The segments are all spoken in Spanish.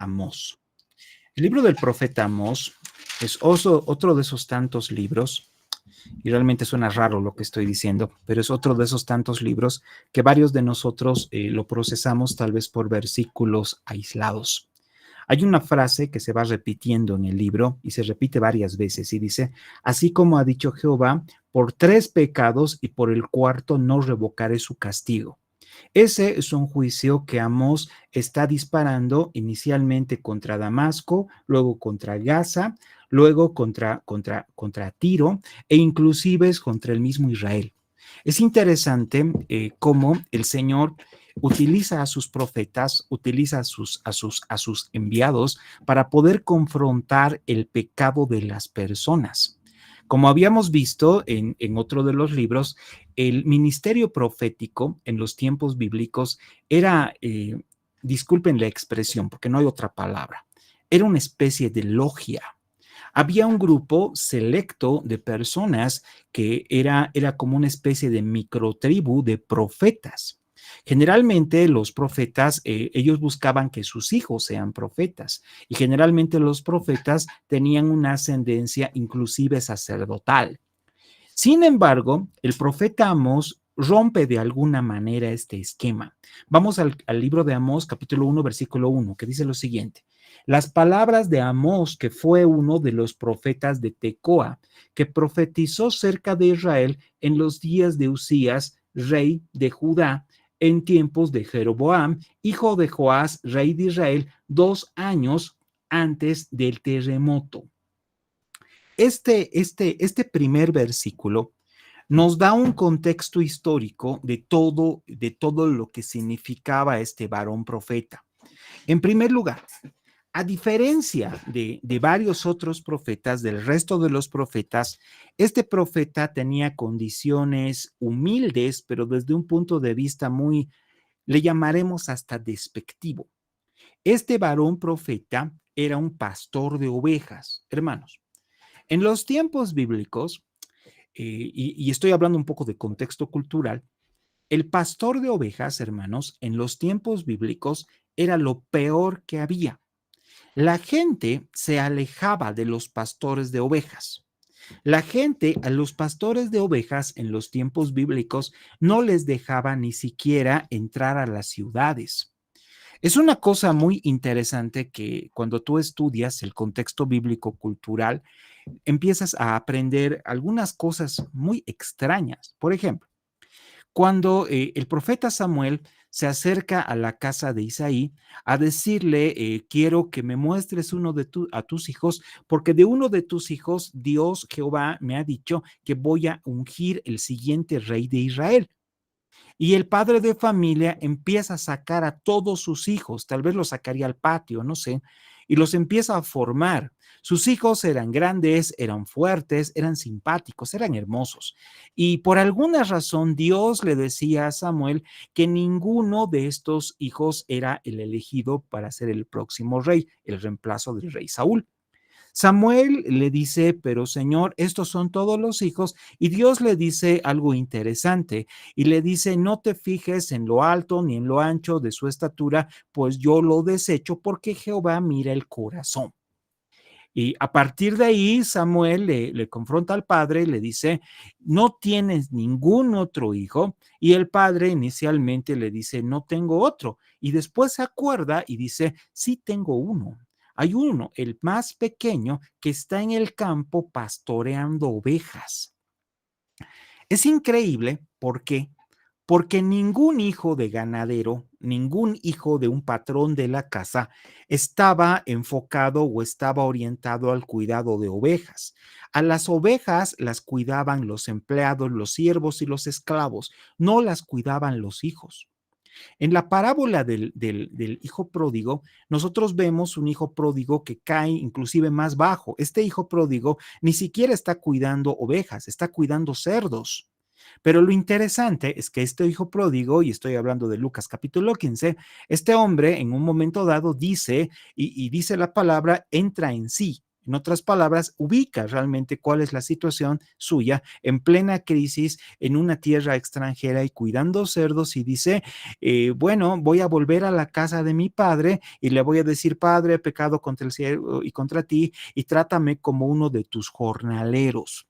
Amós. El libro del profeta Amós es otro de esos tantos libros, y realmente suena raro lo que estoy diciendo, pero es otro de esos tantos libros que varios de nosotros lo procesamos tal vez por versículos aislados. Hay una frase que se va repitiendo en el libro y se repite varias veces y dice, así como ha dicho Jehová, por 3 pecados y por el cuarto no revocaré su castigo. Ese es un juicio que Amós está disparando inicialmente contra Damasco, luego contra Gaza, luego contra Tiro e inclusive es contra el mismo Israel. Es interesante cómo el Señor utiliza a sus profetas, utiliza a sus enviados para poder confrontar el pecado de las personas. Como habíamos visto en otro de los libros, el ministerio profético en los tiempos bíblicos era, disculpen la expresión porque no hay otra palabra, era una especie de logia. Había un grupo selecto de personas que era como una especie de microtribu de profetas. Generalmente los profetas, ellos buscaban que sus hijos sean profetas y generalmente los profetas tenían una ascendencia inclusive sacerdotal. Sin embargo, el profeta Amós rompe de alguna manera este esquema. Vamos al libro de Amós, capítulo 1, versículo 1, que dice lo siguiente. Las palabras de Amós, que fue uno de los profetas de Tecoa, que profetizó cerca de Israel en los días de Usías, rey de Judá, en tiempos de Jeroboam, hijo de Joás, rey de Israel, 2 años antes del terremoto. Este primer versículo nos da un contexto histórico de todo lo que significaba este varón profeta. En primer lugar, a diferencia de varios otros profetas, del resto de los profetas, este profeta tenía condiciones humildes, pero desde un punto de vista muy, le llamaremos hasta despectivo. Este varón profeta era un pastor de ovejas, hermanos. En los tiempos bíblicos, y estoy hablando un poco de contexto cultural, el pastor de ovejas, hermanos, en los tiempos bíblicos era lo peor que había. La gente se alejaba de los pastores de ovejas. La gente a los pastores de ovejas en los tiempos bíblicos no les dejaba ni siquiera entrar a las ciudades. Es una cosa muy interesante que cuando tú estudias el contexto bíblico cultural, empiezas a aprender algunas cosas muy extrañas. Por ejemplo, cuando el profeta Samuel se acerca a la casa de Isaí a decirle, quiero que me muestres a tus hijos, porque de uno de tus hijos, Dios Jehová me ha dicho que voy a ungir el siguiente rey de Israel. Y el padre de familia empieza a sacar a todos sus hijos, tal vez los sacaría al patio, no sé, y los empieza a formar. Sus hijos eran grandes, eran fuertes, eran simpáticos, eran hermosos. Y por alguna razón Dios le decía a Samuel que ninguno de estos hijos era el elegido para ser el próximo rey, el reemplazo del rey Saúl. Samuel le dice, pero Señor, estos son todos los hijos, y Dios le dice algo interesante, y le dice, no te fijes en lo alto ni en lo ancho de su estatura, pues yo lo desecho porque Jehová mira el corazón. Y a partir de ahí, Samuel le confronta al padre, le dice, no tienes ningún otro hijo, y el padre inicialmente le dice, no tengo otro, y después se acuerda y dice, sí tengo uno. Hay uno, el más pequeño, que está en el campo pastoreando ovejas. Es increíble, ¿por qué? Porque ningún hijo de ganadero, ningún hijo de un patrón de la casa estaba enfocado o estaba orientado al cuidado de ovejas. A las ovejas las cuidaban los empleados, los siervos y los esclavos, no las cuidaban los hijos. En la parábola del hijo pródigo, nosotros vemos un hijo pródigo que cae inclusive más bajo. Este hijo pródigo ni siquiera está cuidando ovejas, está cuidando cerdos. Pero lo interesante es que este hijo pródigo, y estoy hablando de Lucas capítulo 15, este hombre en un momento dado dice, y dice la palabra, entra en sí. En otras palabras, ubica realmente cuál es la situación suya en plena crisis en una tierra extranjera y cuidando cerdos y dice, bueno, voy a volver a la casa de mi padre y le voy a decir, padre, he pecado contra el cielo y contra ti y trátame como uno de tus jornaleros,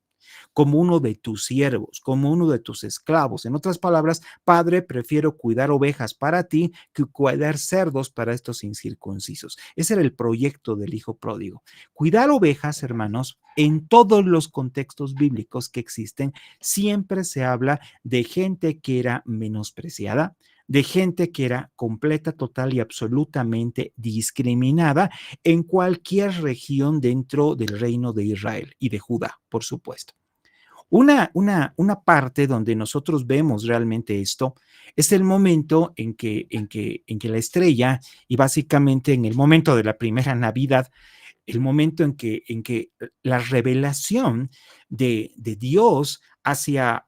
como uno de tus siervos, como uno de tus esclavos. En otras palabras, padre, prefiero cuidar ovejas para ti que cuidar cerdos para estos incircuncisos. Ese era el proyecto del hijo pródigo. Cuidar ovejas, hermanos, en todos los contextos bíblicos que existen, siempre se habla de gente que era menospreciada, de gente que era completa, total y absolutamente discriminada en cualquier región dentro del reino de Israel y de Judá, por supuesto. Una parte donde nosotros vemos realmente esto es el momento en que la estrella, y básicamente en el momento de la primera Navidad, el momento en que la revelación de Dios hacia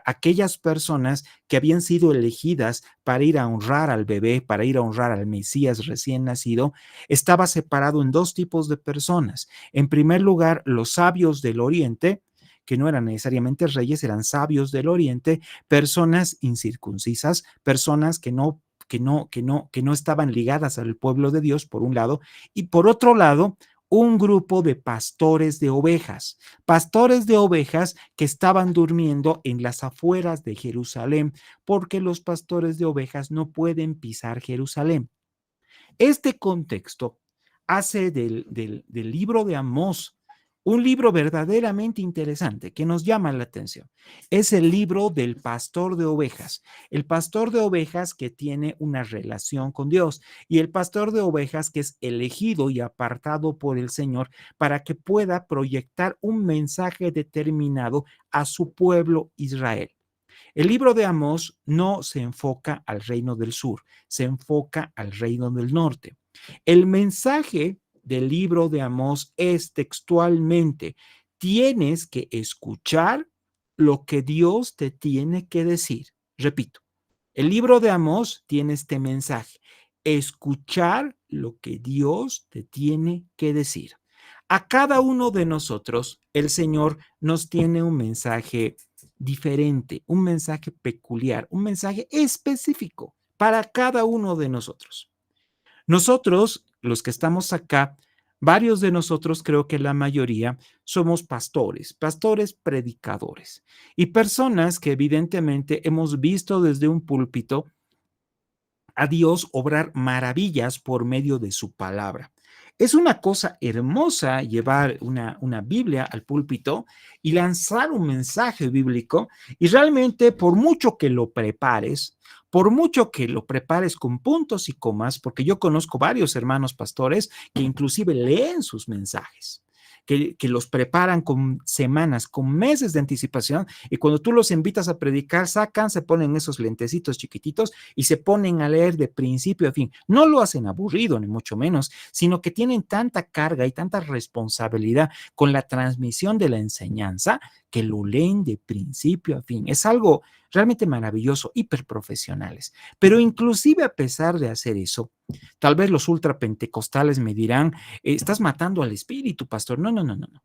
aquellas personas que habían sido elegidas para ir a honrar al bebé, para ir a honrar al Mesías recién nacido, estaba separado en dos tipos de personas. En primer lugar, los sabios del Oriente, que no eran necesariamente reyes, eran sabios del Oriente, personas incircuncisas, personas que no estaban ligadas al pueblo de Dios, por un lado, y por otro lado, un grupo de pastores de ovejas que estaban durmiendo en las afueras de Jerusalén, porque los pastores de ovejas no pueden pisar Jerusalén. Este contexto hace del libro de Amós un libro verdaderamente interesante que nos llama la atención. Es el libro del pastor de ovejas, el pastor de ovejas que tiene una relación con Dios y el pastor de ovejas que es elegido y apartado por el Señor para que pueda proyectar un mensaje determinado a su pueblo Israel. El libro de Amós no se enfoca al reino del sur, se enfoca al reino del norte. El mensaje del libro de Amós es textualmente, tienes que escuchar lo que Dios te tiene que decir. Repito, el libro de Amós tiene este mensaje, escuchar lo que Dios te tiene que decir. A cada uno de nosotros, el Señor nos tiene un mensaje diferente, un mensaje peculiar, un mensaje específico para cada uno de nosotros. Nosotros, los que estamos acá, varios de nosotros, creo que la mayoría, somos pastores, pastores predicadores y personas que evidentemente hemos visto desde un púlpito a Dios obrar maravillas por medio de su palabra. Es una cosa hermosa llevar una Biblia al púlpito y lanzar un mensaje bíblico y realmente por mucho que lo prepares, por mucho que lo prepares con puntos y comas, porque yo conozco varios hermanos pastores que inclusive leen sus mensajes. Que los preparan con semanas, con meses de anticipación, y cuando tú los invitas a predicar, sacan, se ponen esos lentecitos chiquititos y se ponen a leer de principio a fin. No lo hacen aburrido, ni mucho menos, sino que tienen tanta carga y tanta responsabilidad con la transmisión de la enseñanza que lo leen de principio a fin. Es algo realmente maravilloso, hiperprofesionales. Pero inclusive a pesar de hacer eso, tal vez los ultrapentecostales me dirán, estás matando al espíritu, pastor. No, no, no, no, no.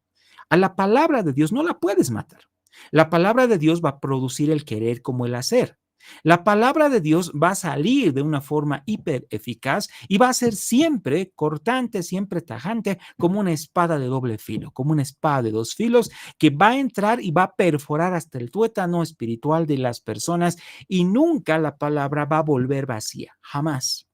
A la palabra de Dios no la puedes matar. La palabra de Dios va a producir el querer como el hacer. La palabra de Dios va a salir de una forma hiper eficaz y va a ser siempre cortante, siempre tajante, como una espada de doble filo, como una espada de dos filos que va a entrar y va a perforar hasta el tuétano espiritual de las personas y nunca la palabra va a volver vacía, jamás.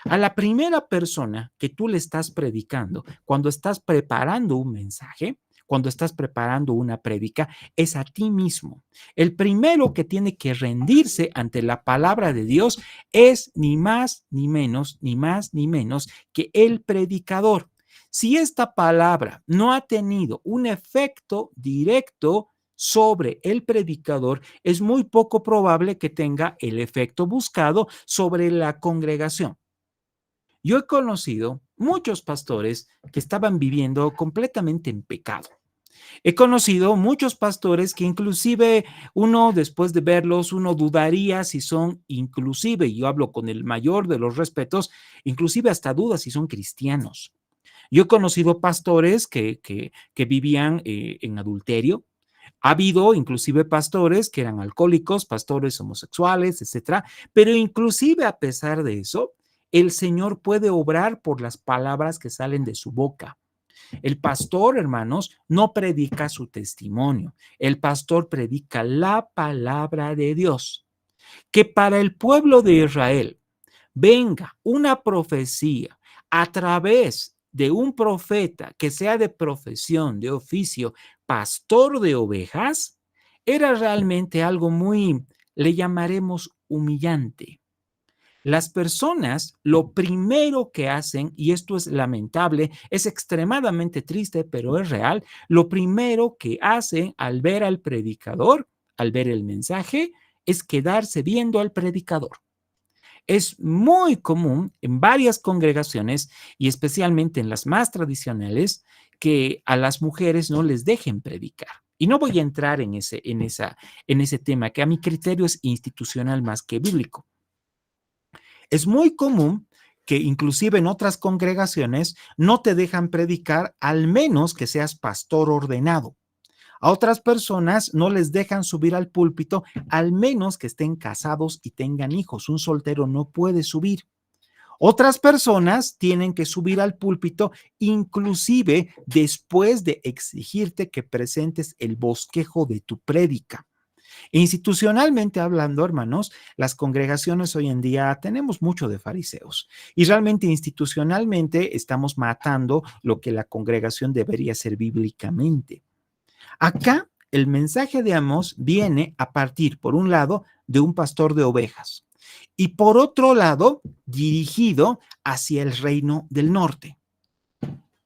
A la primera persona que tú le estás predicando, cuando estás preparando un mensaje, cuando estás preparando una prédica, es a ti mismo. El primero que tiene que rendirse ante la palabra de Dios es ni más ni menos, ni más ni menos que el predicador. Si esta palabra no ha tenido un efecto directo sobre el predicador, es muy poco probable que tenga el efecto buscado sobre la congregación. Yo he conocido muchos pastores que estaban viviendo completamente en pecado. He conocido muchos pastores que inclusive uno, después de verlos, uno dudaría si son inclusive, y yo hablo con el mayor de los respetos, inclusive hasta dudas si son cristianos. Yo he conocido pastores que vivían en adulterio. Ha habido inclusive pastores que eran alcohólicos, pastores homosexuales, etcétera, pero inclusive a pesar de eso, el Señor puede obrar por las palabras que salen de su boca. El pastor, hermanos, no predica su testimonio. El pastor predica la palabra de Dios. Que para el pueblo de Israel venga una profecía a través de un profeta que sea de profesión, de oficio, pastor de ovejas, era realmente algo muy, le llamaremos humillante. Las personas lo primero que hacen, y esto es lamentable, es extremadamente triste, pero es real, lo primero que hacen al ver al predicador, al ver el mensaje, es quedarse viendo al predicador. Es muy común en varias congregaciones y especialmente en las más tradicionales que a las mujeres no les dejen predicar. Y no voy a entrar en ese tema, que a mi criterio es institucional más que bíblico. Es muy común que inclusive en otras congregaciones no te dejan predicar al menos que seas pastor ordenado. A otras personas no les dejan subir al púlpito al menos que estén casados y tengan hijos. Un soltero no puede subir. Otras personas tienen que subir al púlpito inclusive después de exigirte que presentes el bosquejo de tu prédica. Institucionalmente hablando, hermanos, las congregaciones hoy en día tenemos mucho de fariseos y realmente institucionalmente estamos matando lo que la congregación debería ser bíblicamente. Acá el mensaje de Amós viene a partir, por un lado, de un pastor de ovejas y por otro lado, dirigido hacia el reino del norte.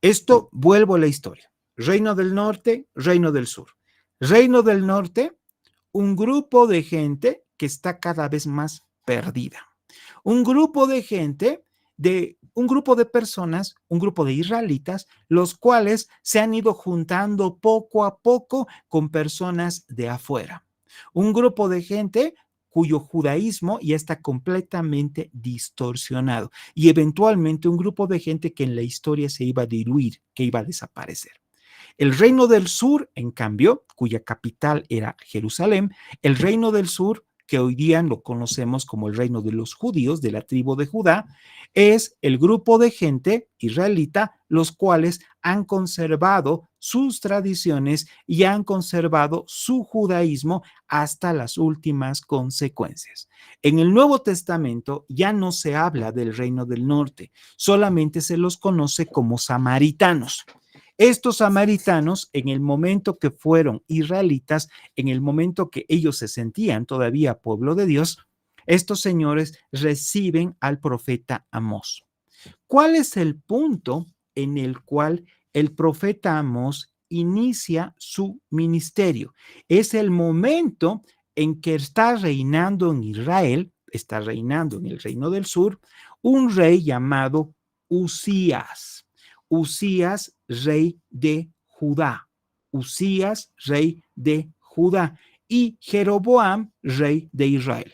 Esto vuelvo a la historia. Reino del norte, reino del sur. Reino del norte, un grupo de gente que está cada vez más perdida. Un grupo de gente, un grupo de personas, un grupo de israelitas, los cuales se han ido juntando poco a poco con personas de afuera. Un grupo de gente cuyo judaísmo ya está completamente distorsionado y eventualmente un grupo de gente que en la historia se iba a diluir, que iba a desaparecer. El reino del sur, en cambio, cuya capital era Jerusalén, el reino del sur, que hoy día lo conocemos como el reino de los judíos, de la tribu de Judá, es el grupo de gente israelita, los cuales han conservado sus tradiciones y han conservado su judaísmo hasta las últimas consecuencias. En el Nuevo Testamento ya no se habla del reino del norte, solamente se los conoce como samaritanos. Estos samaritanos, en el momento que fueron israelitas, en el momento que ellos se sentían todavía pueblo de Dios, estos señores reciben al profeta Amós. ¿Cuál es el punto en el cual el profeta Amós inicia su ministerio? Es el momento en que está reinando en Israel, está reinando en el reino del sur, un rey llamado Usías. Usías, rey de Judá. Usías, rey de Judá. Y Jeroboam, rey de Israel.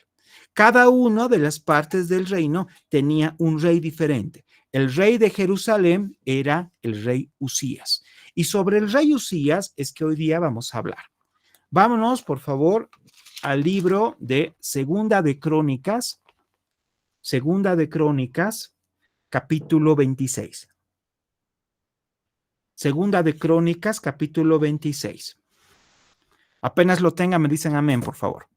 Cada una de las partes del reino tenía un rey diferente. El rey de Jerusalén era el rey Usías. Y sobre el rey Usías es que hoy día vamos a hablar. Vámonos, por favor, al libro de Segunda de Crónicas, capítulo 26. Segunda de Crónicas, capítulo 26. Apenas lo tengan, me dicen amén, por favor.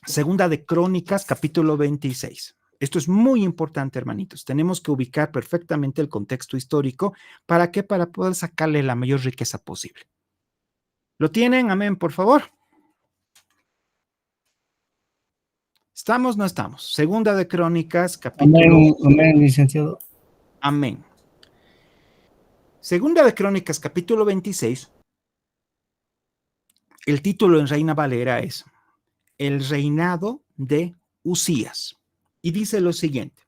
Segunda de Crónicas, capítulo 26. Esto es muy importante, hermanitos. Tenemos que ubicar perfectamente el contexto histórico. ¿Para qué? Para poder sacarle la mayor riqueza posible. ¿Lo tienen? Amén, por favor. ¿Estamos? No estamos. Segunda de Crónicas, capítulo... Amén, amén, licenciado. Amén. Segunda de Crónicas, capítulo 26. El título en Reina Valera es El reinado de Usías. Y dice lo siguiente.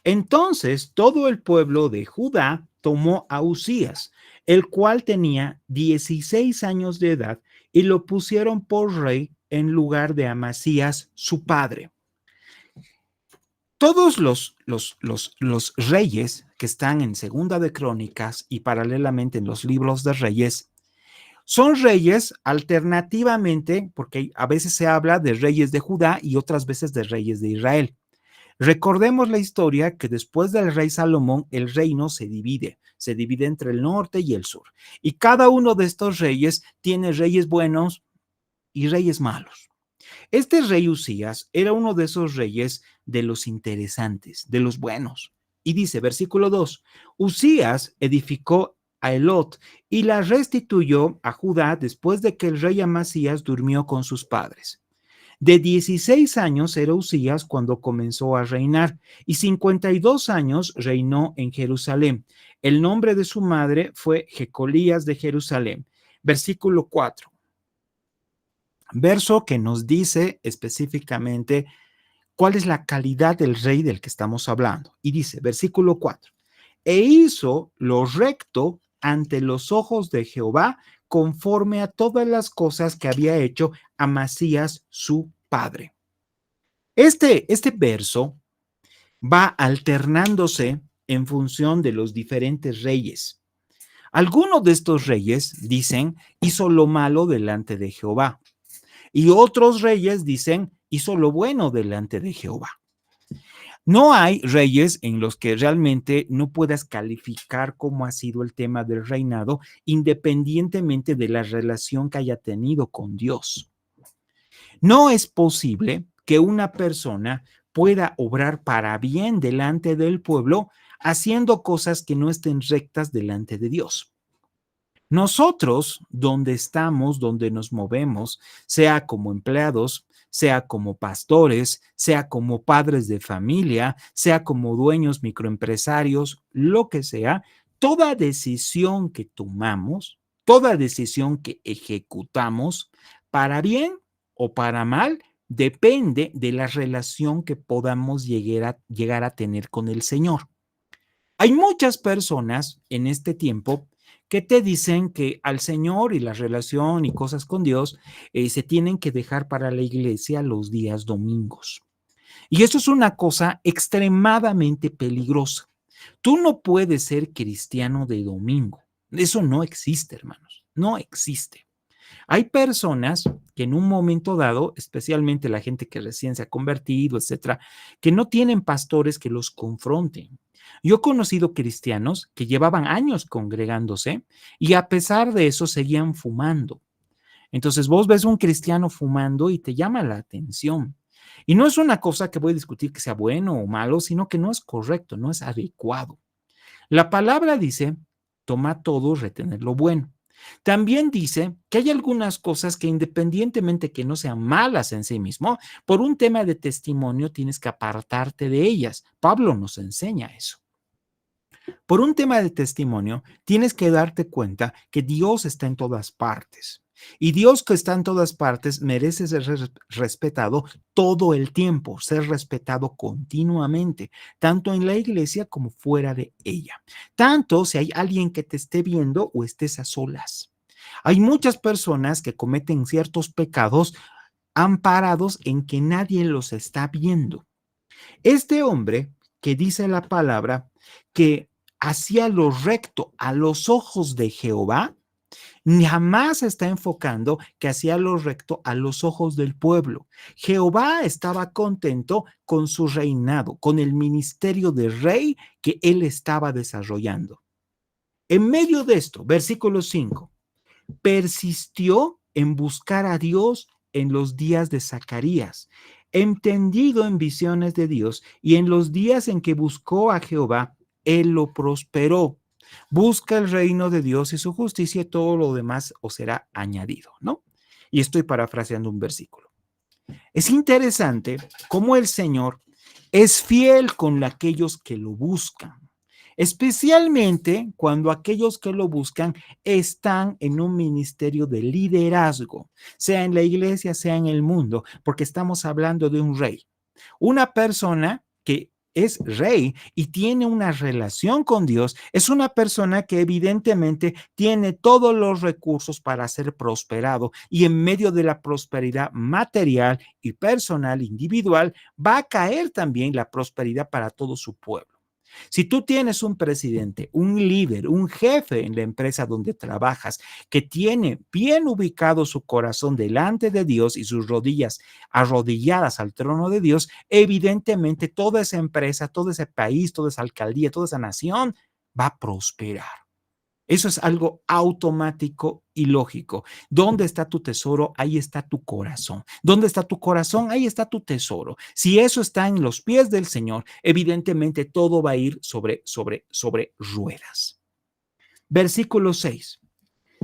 Entonces todo el pueblo de Judá tomó a Usías, el cual tenía 16 años de edad, y lo pusieron por rey en lugar de Amasías, su padre. Todos los reyes que están en Segunda de Crónicas y paralelamente en los libros de Reyes son reyes alternativamente, porque a veces se habla de reyes de Judá y otras veces de reyes de Israel. Recordemos la historia que después del rey Salomón el reino se divide entre el norte y el sur. Y cada uno de estos reyes tiene reyes buenos y reyes malos. Este rey Usías era uno de esos reyes de los interesantes, de los buenos. Y dice, versículo 2, Usías edificó a Elot y la restituyó a Judá después de que el rey Amasías durmió con sus padres. De 16 años era Usías cuando comenzó a reinar y 52 años reinó en Jerusalén. El nombre de su madre fue Jecolías de Jerusalén. Versículo 4. Verso que nos dice específicamente cuál es la calidad del rey del que estamos hablando. Y dice, versículo 4, e hizo lo recto ante los ojos de Jehová conforme a todas las cosas que había hecho Amasías su padre. Este verso va alternándose en función de los diferentes reyes. Algunos de estos reyes dicen, hizo lo malo delante de Jehová. Y otros reyes dicen, hizo lo bueno delante de Jehová. No hay reyes en los que realmente no puedas calificar cómo ha sido el tema del reinado, independientemente de la relación que haya tenido con Dios. No es posible que una persona pueda obrar para bien delante del pueblo haciendo cosas que no estén rectas delante de Dios. Nosotros, donde estamos, donde nos movemos, sea como empleados, sea como pastores, sea como padres de familia, sea como dueños microempresarios, lo que sea, toda decisión que tomamos, toda decisión que ejecutamos, para bien o para mal, depende de la relación que podamos llegar a tener con el Señor. Hay muchas personas en este tiempo que te dicen que al Señor y la relación y cosas con Dios se tienen que dejar para la iglesia los días domingos. Y eso es una cosa extremadamente peligrosa. Tú no puedes ser cristiano de domingo. Eso no existe, hermanos. No existe. Hay personas que en un momento dado, especialmente la gente que recién se ha convertido, etcétera, que no tienen pastores que los confronten. Yo he conocido cristianos que llevaban años congregándose y a pesar de eso seguían fumando. Entonces vos ves un cristiano fumando y te llama la atención. Y no es una cosa que voy a discutir que sea bueno o malo, sino que no es correcto, no es adecuado. La palabra dice, toma todo, retener lo bueno. También dice que hay algunas cosas que independientemente que no sean malas en sí mismo, por un tema de testimonio tienes que apartarte de ellas. Pablo nos enseña eso. Por un tema de testimonio, tienes que darte cuenta que Dios está en todas partes. Y Dios que está en todas partes merece ser respetado todo el tiempo, ser respetado continuamente, tanto en la iglesia como fuera de ella. Tanto si hay alguien que te esté viendo o estés a solas. Hay muchas personas que cometen ciertos pecados amparados en que nadie los está viendo. Este hombre que dice la palabra que hacía lo recto a los ojos de Jehová, jamás está enfocando que hacía lo recto a los ojos del pueblo. Jehová estaba contento con su reinado, con el ministerio de rey que él estaba desarrollando. En medio de esto, versículo 5, persistió en buscar a Dios en los días de Zacarías, entendido en visiones de Dios, y en los días en que buscó a Jehová, él lo prosperó. Busca el reino de Dios y su justicia y todo lo demás os será añadido, ¿no? Y estoy parafraseando un versículo. Es interesante cómo el Señor es fiel con aquellos que lo buscan, especialmente cuando aquellos que lo buscan están en un ministerio de liderazgo, sea en la iglesia, sea en el mundo, porque estamos hablando de un rey, una persona que es rey y tiene una relación con Dios, es una persona que evidentemente tiene todos los recursos para ser prosperado y en medio de la prosperidad material y personal individual va a caer también la prosperidad para todo su pueblo. Si tú tienes un presidente, un líder, un jefe en la empresa donde trabajas que tiene bien ubicado su corazón delante de Dios y sus rodillas arrodilladas al trono de Dios, evidentemente toda esa empresa, todo ese país, toda esa alcaldía, toda esa nación va a prosperar. Eso es algo automático y lógico. ¿Dónde está tu tesoro? Ahí está tu corazón. ¿Dónde está tu corazón? Ahí está tu tesoro. Si eso está en los pies del Señor, evidentemente todo va a ir sobre ruedas. Versículo 6.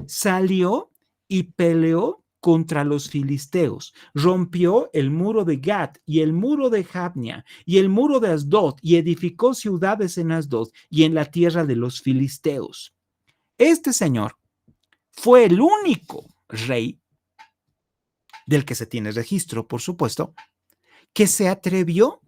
Salió y peleó contra los filisteos, rompió el muro de Gat y el muro de Jabnia y el muro de Asdod y edificó ciudades en Asdod y en la tierra de los filisteos. Este señor fue el único rey del que se tiene registro, por supuesto, que se atrevió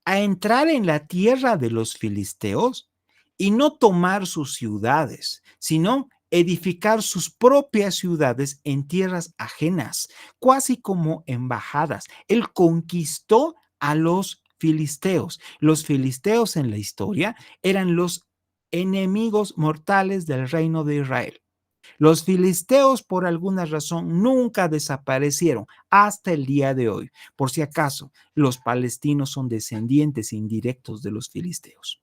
a entrar en la tierra de los filisteos y no tomar sus ciudades, sino edificar sus propias ciudades en tierras ajenas, casi como embajadas. Él conquistó a los filisteos. Los filisteos en la historia eran los enemigos mortales del reino de Israel. Los filisteos, por alguna razón, nunca desaparecieron hasta el día de hoy. Por si acaso, los palestinos son descendientes indirectos de los filisteos.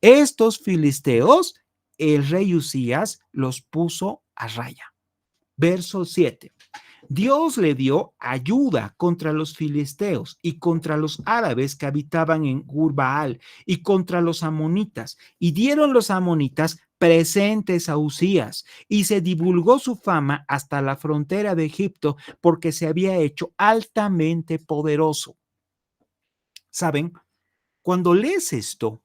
Estos filisteos, el rey Usías los puso a raya. Verso 7. Dios le dio ayuda contra los filisteos y contra los árabes que habitaban en Gurbaal y contra los amonitas. Y dieron los amonitas presentes a Usías y se divulgó su fama hasta la frontera de Egipto porque se había hecho altamente poderoso. ¿Saben? Cuando lees esto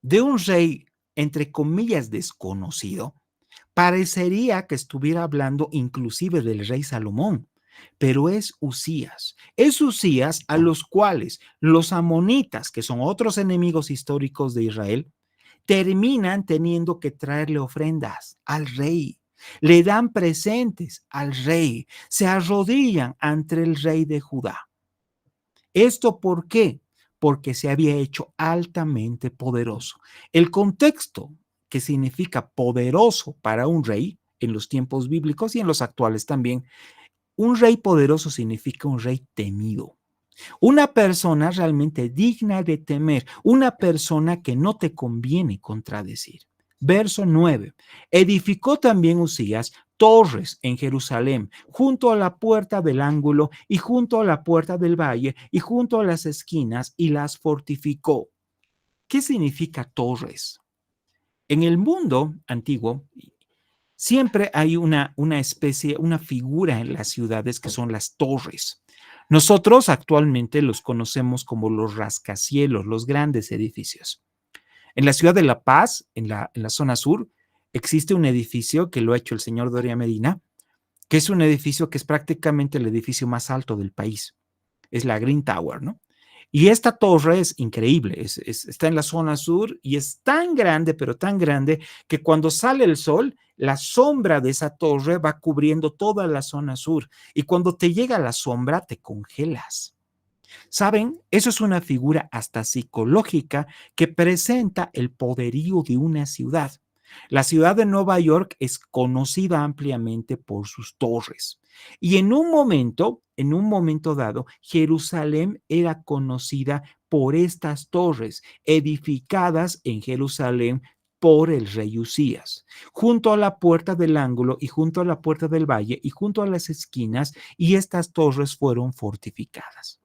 de un rey, entre comillas, desconocido, parecería que estuviera hablando inclusive del rey Salomón, pero es Usías. Es Usías a los cuales los amonitas, que son otros enemigos históricos de Israel, terminan teniendo que traerle ofrendas al rey. Le dan presentes al rey, se arrodillan ante el rey de Judá. ¿Esto por qué? Porque se había hecho altamente poderoso. El contexto que significa poderoso para un rey en los tiempos bíblicos y en los actuales también, un rey poderoso significa un rey temido. Una persona realmente digna de temer, una persona que no te conviene contradecir. Verso 9. Edificó también Usías torres en Jerusalén, junto a la puerta del ángulo y junto a la puerta del valle y junto a las esquinas y las fortificó. ¿Qué significa torres? En el mundo antiguo, siempre hay una especie, una figura en las ciudades que son las torres. Nosotros actualmente los conocemos como los rascacielos, los grandes edificios. En la ciudad de La Paz, en la zona sur, existe un edificio que lo ha hecho el señor Doria Medina, que es un edificio que es prácticamente el edificio más alto del país. Es la Green Tower, ¿no? Y esta torre es increíble, está en la zona sur y es tan grande, pero tan grande, que cuando sale el sol, la sombra de esa torre va cubriendo toda la zona sur. Y cuando te llega la sombra, te congelas. ¿Saben? Eso es una figura hasta psicológica que presenta el poderío de una ciudad. La ciudad de Nueva York es conocida ampliamente por sus torres. Y en un momento dado, Jerusalén era conocida por estas torres edificadas en Jerusalén por el rey Usías, junto a la puerta del ángulo y junto a la puerta del valle y junto a las esquinas, y estas torres fueron fortificadas.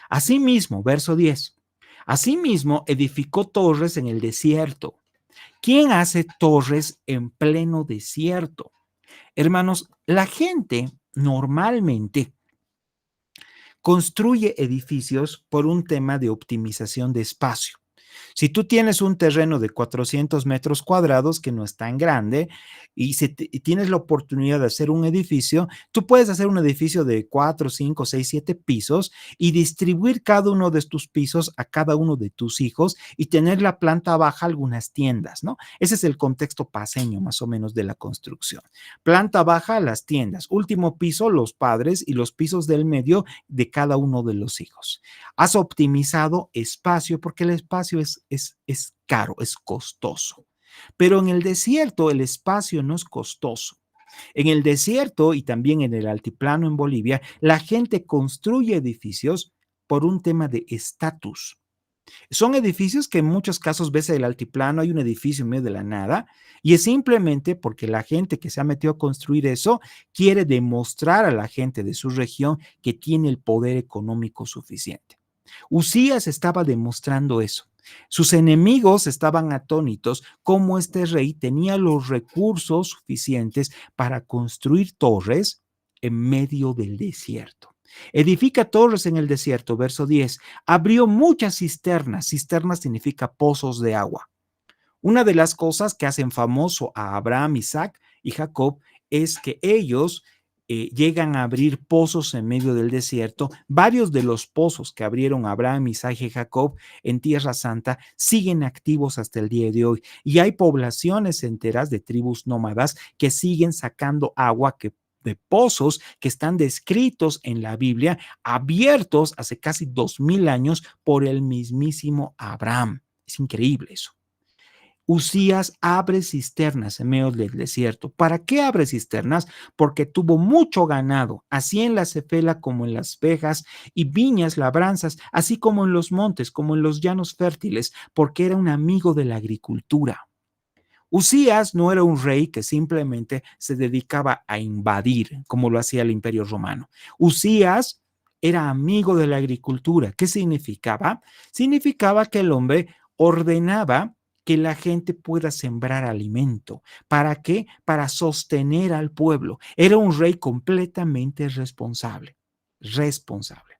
Asimismo, verso 10, asimismo edificó torres en el desierto. ¿Quién hace torres en pleno desierto? Hermanos, la gente normalmente construye edificios por un tema de optimización de espacio. Si tú tienes un terreno de 400 metros cuadrados, que no es tan grande, y si y tienes la oportunidad de hacer un edificio, tú puedes hacer un edificio de 4, 5, 6, 7 pisos y distribuir cada uno de tus pisos a cada uno de tus hijos y tener la planta baja algunas tiendas, ¿no? Ese es el contexto paceño más o menos de la construcción. Planta baja, las tiendas. Último piso, los padres y los pisos del medio de cada uno de los hijos. Has optimizado espacio porque el espacio es caro, es costoso. Pero en el desierto el espacio no es costoso. En el desierto y también en el altiplano en Bolivia, la gente construye edificios por un tema de estatus. Son edificios que en muchos casos ves el altiplano, hay un edificio en medio de la nada, y es simplemente porque la gente que se ha metido a construir eso quiere demostrar a la gente de su región que tiene el poder económico suficiente. Usías estaba demostrando eso. Sus enemigos estaban atónitos cómo este rey tenía los recursos suficientes para construir torres en medio del desierto. Edifica torres en el desierto, verso 10. Abrió muchas cisternas. Cisternas significa pozos de agua. Una de las cosas que hacen famoso a Abraham, Isaac y Jacob es que ellos llegan a abrir pozos en medio del desierto. Varios de los pozos que abrieron Abraham, Isaac y Jacob en Tierra Santa siguen activos hasta el día de hoy. Y hay poblaciones enteras de tribus nómadas que siguen sacando agua de pozos que están descritos en la Biblia, abiertos hace casi 2000 años por el mismísimo Abraham. Es increíble eso. Usías abre cisternas en medio del desierto. ¿Para qué abre cisternas? Porque tuvo mucho ganado, así en la cefela como en las vejas y viñas, labranzas, así como en los montes, como en los llanos fértiles, porque era un amigo de la agricultura. Usías no era un rey que simplemente se dedicaba a invadir, como lo hacía el Imperio Romano. Usías era amigo de la agricultura. ¿Qué significaba? Significaba que el hombre ordenaba que la gente pueda sembrar alimento. ¿Para qué? Para sostener al pueblo. Era un rey completamente responsable. Responsable.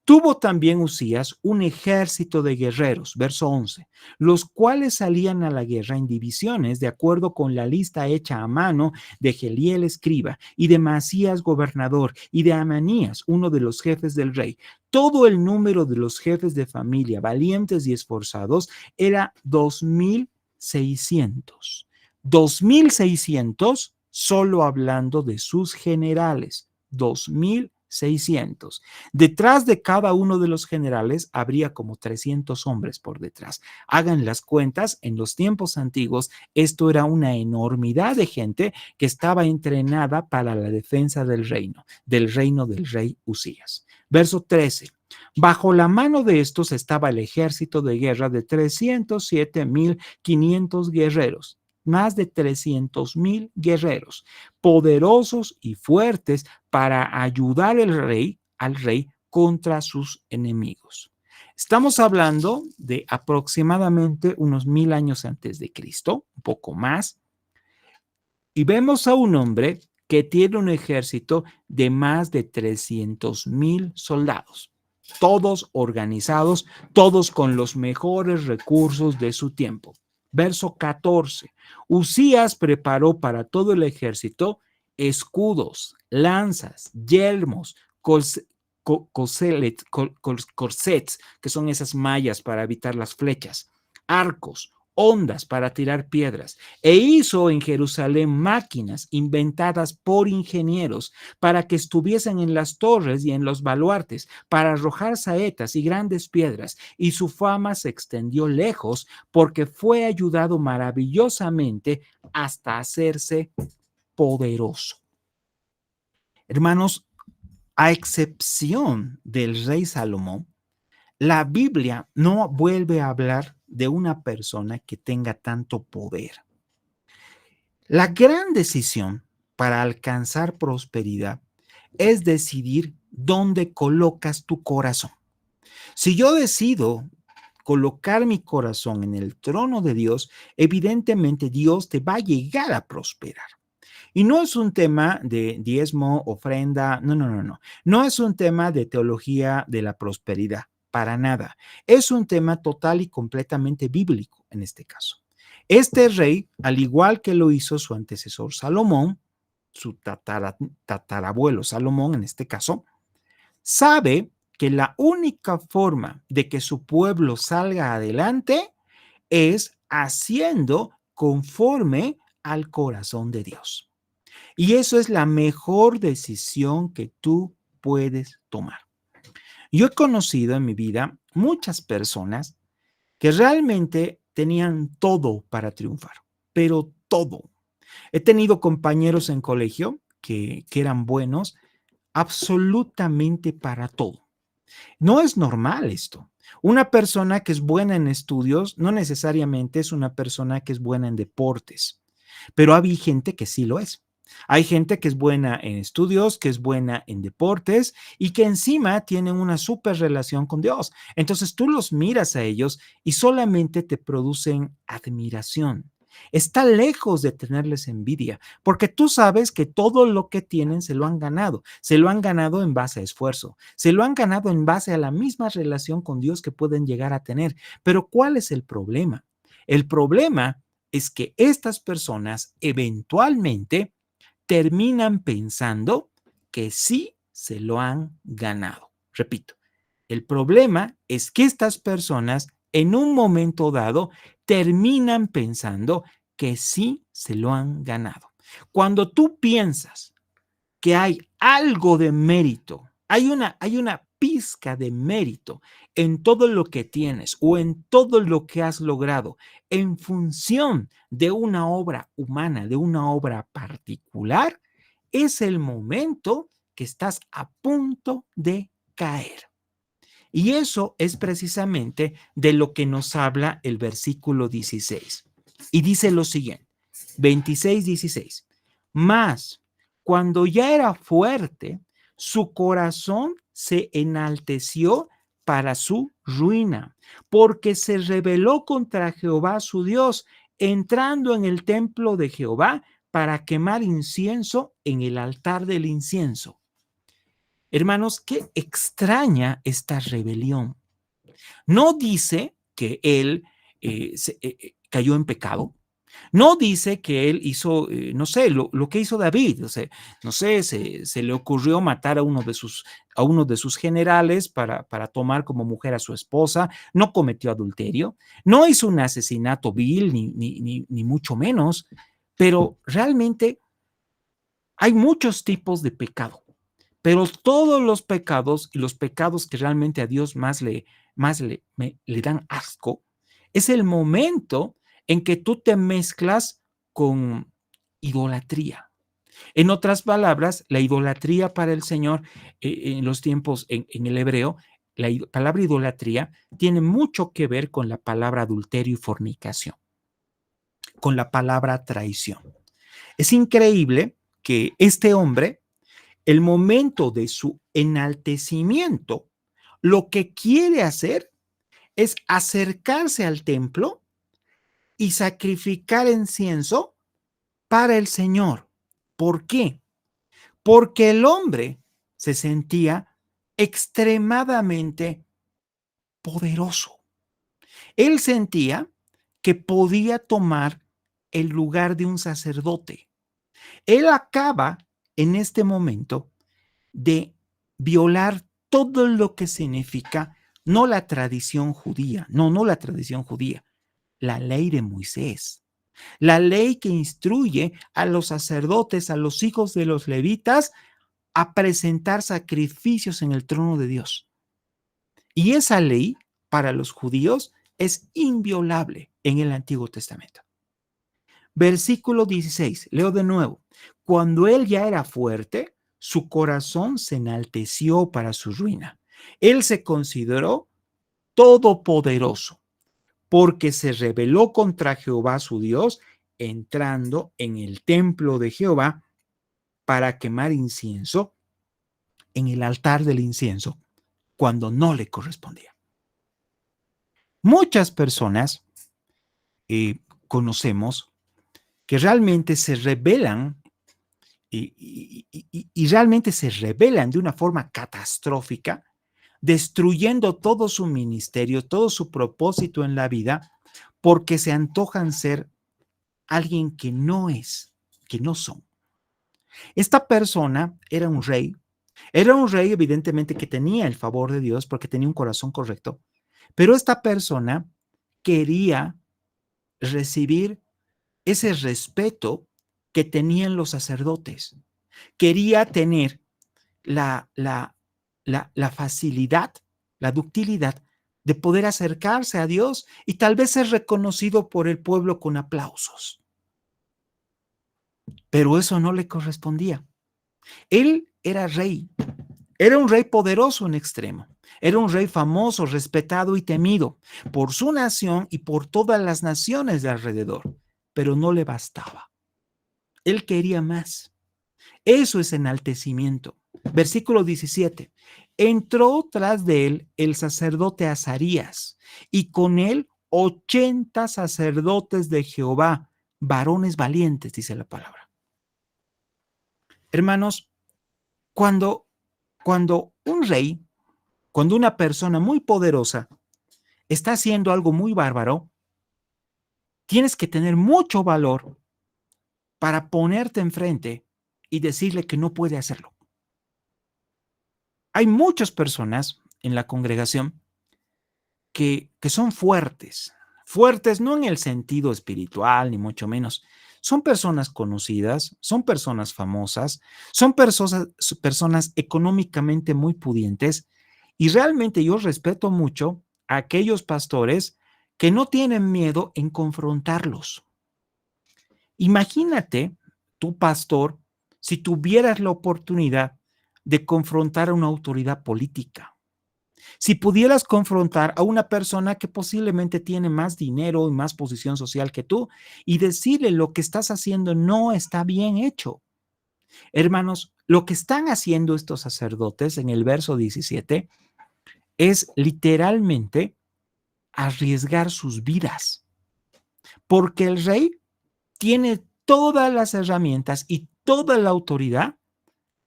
Tuvo también Usías un ejército de guerreros, verso 11, los cuales salían a la guerra en divisiones de acuerdo con la lista hecha a mano de Geliel escriba y de Masías gobernador y de Amanías, uno de los jefes del rey. Todo el número de los jefes de familia, valientes y esforzados, era 2600. 2600 solo hablando de sus generales. 2600. Detrás de cada uno de los generales habría como 300 hombres por detrás. Hagan las cuentas, en los tiempos antiguos esto era una enormidad de gente que estaba entrenada para la defensa del reino del rey Usías. Verso 13. Bajo la mano de estos estaba el ejército de guerra de 307,500 guerreros, más de 300,000 guerreros, poderosos y fuertes para ayudar al rey contra sus enemigos. Estamos hablando de aproximadamente unos 1000 años antes de Cristo, un poco más, y vemos a un hombre que tiene un ejército de más de 300,000 soldados, todos organizados, todos con los mejores recursos de su tiempo. Verso 14. Usías preparó para todo el ejército escudos, lanzas, yelmos, corsets, que son esas mallas para evitar las flechas, arcos, ondas para tirar piedras, e hizo en Jerusalén máquinas inventadas por ingenieros para que estuviesen en las torres y en los baluartes, para arrojar saetas y grandes piedras, y su fama se extendió lejos porque fue ayudado maravillosamente hasta hacerse poderoso. Hermanos, a excepción del rey Salomón, la Biblia no vuelve a hablar de una persona que tenga tanto poder. La gran decisión para alcanzar prosperidad es decidir dónde colocas tu corazón. Si yo decido colocar mi corazón en el trono de Dios, evidentemente Dios te va a llegar a prosperar. Y no es un tema de diezmo, ofrenda, no. No es un tema de teología de la prosperidad. para nada. Es un tema total y completamente bíblico en este caso. Este rey, al igual que lo hizo su antecesor Salomón, su tatarabuelo Salomón en este caso, sabe que la única forma de que su pueblo salga adelante es haciendo conforme al corazón de Dios. Y eso es la mejor decisión que tú puedes tomar. Yo he conocido en mi vida muchas personas que realmente tenían todo para triunfar, pero todo. He tenido compañeros en colegio que eran buenos absolutamente para todo. No es normal esto. Una persona que es buena en estudios no necesariamente es una persona que es buena en deportes, pero hay gente que sí lo es. Hay gente que es buena en estudios, que es buena en deportes y que encima tienen una súper relación con Dios. Entonces tú los miras a ellos y solamente te producen admiración. Está lejos de tenerles envidia, porque tú sabes que todo lo que tienen se lo han ganado en base a esfuerzo, se lo han ganado en base a la misma relación con Dios que pueden llegar a tener. Pero ¿cuál es el problema? El problema es que estas personas eventualmente terminan pensando que sí se lo han ganado. Repito, el problema es que estas personas en un momento dado terminan pensando que sí se lo han ganado. Cuando tú piensas que hay algo de mérito, hay una pizca de mérito en todo lo que tienes o en todo lo que has logrado en función de una obra humana, de una obra particular, es el momento que estás a punto de caer. Y eso es precisamente de lo que nos habla el versículo 16. Y dice lo siguiente, 26, 16. Mas cuando ya era fuerte, su corazón se enalteció para su ruina, porque se rebeló contra Jehová su Dios, entrando en el templo de Jehová para quemar incienso en el altar del incienso. Hermanos, qué extraña esta rebelión. No dice que él cayó en pecado. No dice que él hizo, no sé, lo que hizo David. O sea, no sé, se le ocurrió matar a uno de sus generales para tomar como mujer a su esposa. No cometió adulterio. No hizo un asesinato vil, ni mucho menos. Pero realmente hay muchos tipos de pecado. Pero todos los pecados y los pecados que realmente a Dios le dan asco, es el momento en que tú te mezclas con idolatría. En otras palabras, la idolatría para el Señor en los tiempos, en el hebreo, la palabra idolatría tiene mucho que ver con la palabra adulterio y fornicación, con la palabra traición. Es increíble que este hombre, el momento de su enaltecimiento, lo que quiere hacer es acercarse al templo y sacrificar incienso para el Señor. ¿Por qué? Porque el hombre se sentía extremadamente poderoso. Él sentía que podía tomar el lugar de un sacerdote. Él acaba en este momento de violar todo lo que significa no la tradición judía, no la tradición judía, la ley de Moisés, la ley que instruye a los sacerdotes, a los hijos de los levitas, a presentar sacrificios en el trono de Dios. Y esa ley para los judíos es inviolable en el Antiguo Testamento. Versículo 16, leo de nuevo. Cuando él ya era fuerte, su corazón se enalteció para su ruina. Él se consideró todopoderoso, porque se rebeló contra Jehová su Dios, entrando en el templo de Jehová para quemar incienso en el altar del incienso, cuando no le correspondía. Muchas personas conocemos que realmente se rebelan y realmente se rebelan de una forma catastrófica destruyendo todo su ministerio, todo su propósito en la vida, porque se antojan ser alguien que no es, que no son. Esta persona era un rey evidentemente que tenía el favor de Dios porque tenía un corazón correcto, pero esta persona quería recibir ese respeto que tenían los sacerdotes. Quería tener la facilidad, la ductilidad de poder acercarse a Dios y tal vez ser reconocido por el pueblo con aplausos. Pero eso no le correspondía. Él era un rey poderoso en extremo, era un rey famoso, respetado y temido por su nación y por todas las naciones de alrededor, pero no le bastaba. Él quería más. Eso es enaltecimiento. Versículo 17. Entró tras de él el sacerdote Azarías y con él 80 sacerdotes de Jehová, varones valientes, dice la palabra. Hermanos, cuando, cuando un rey, cuando una persona muy poderosa está haciendo algo muy bárbaro, tienes que tener mucho valor para ponerte enfrente y decirle que no puede hacerlo. Hay muchas personas en la congregación que son fuertes, fuertes no en el sentido espiritual, ni mucho menos. Son personas conocidas, son personas famosas, son personas económicamente muy pudientes y realmente yo respeto mucho a aquellos pastores que no tienen miedo en confrontarlos. Imagínate, tu pastor, si tuvieras la oportunidad de confrontar a una autoridad política. Si pudieras confrontar a una persona que posiblemente tiene más dinero y más posición social que tú y decirle lo que estás haciendo no está bien hecho. Hermanos, lo que están haciendo estos sacerdotes en el verso 17 es literalmente arriesgar sus vidas, porque el rey tiene todas las herramientas y toda la autoridad